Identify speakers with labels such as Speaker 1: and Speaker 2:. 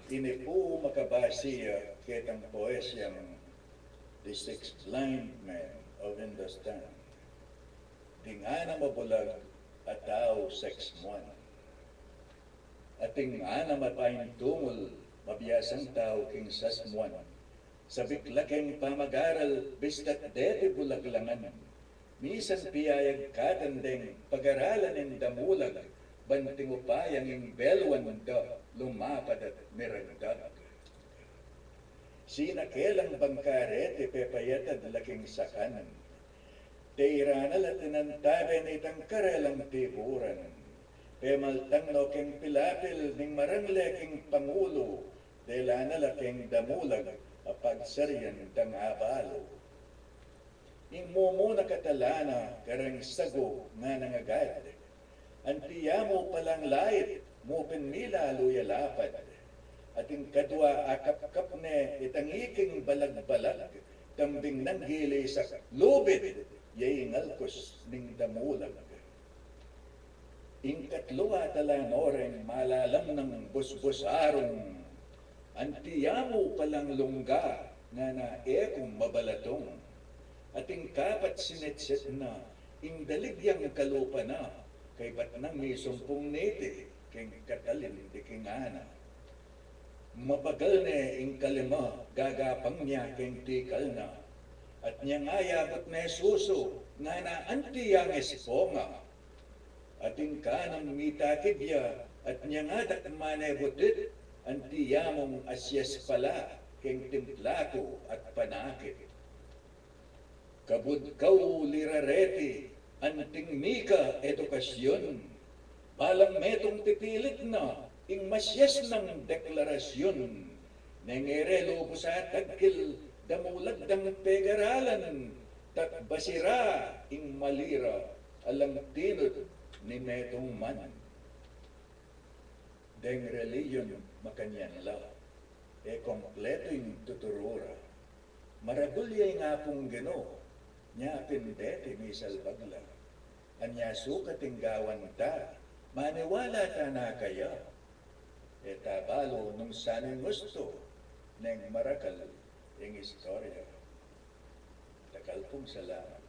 Speaker 1: Ini po makabasiya kitang poesyang The Six Blind Men of Hindustan. Di nga na mabulag at tao sex mon. Ating nga na matayin tungol mabiyasang tao king sasmuan. Sa biklaking pamag-aral bistat deti bulaglangan. Misan piyayag katandeng pag-aralan ng damulag banting upayang ing belwan da lumapad at miragdag. Sinakelang bangkarete pepayatad laking sakanan. Teiranal at tinantabe na itang karelang tiburan. Pemaltang no keng pilapil ning marangleking pangulo. Delana laking damulag apagsaryan tang abalo. Ing mumo na katalana karang sago nga nangagad. Antiya mo palang lait mo pinmila luyalapad. At ing kadwa akap-kap ne itangiking balag-balag. Kambing nang gili sa lubid yay ngalkos ning damulag. Ing katluwa talanoren malalam ng busbusarong. Antiya mo palang lungga nga na ekong mabalatong. At ing kapat sinetset na, ing daligyang kalupa na, kay ba't nang may sumpong nete, king katalin di king ana. Mabagal ne ing kalima, gagapang niya king tikal na, at niyang ayabot na suso, nga na antiyang esponga. At ing kanang mitakibya, at niyang adak manebutit, antiyamong asyes pala, king timplako at panakit. Kabudkaw lirareti, anting mika edukasyon, balang metong tipilit na, ing masyas ng deklarasyon, nengerelo sa tagkil, damulag ng pegaralan, tat basira, ing malira, alang tinod ni metong man. Deng reliyon makanyan la, e kompleto yung tuturura, maragulyay nga pong geno, nya pindete may salbagla. Anya sukating gawan ta, maniwala ta na kaya. E tabalo nung sanang gusto, neng marakal yung istorya. Takal pong salamat.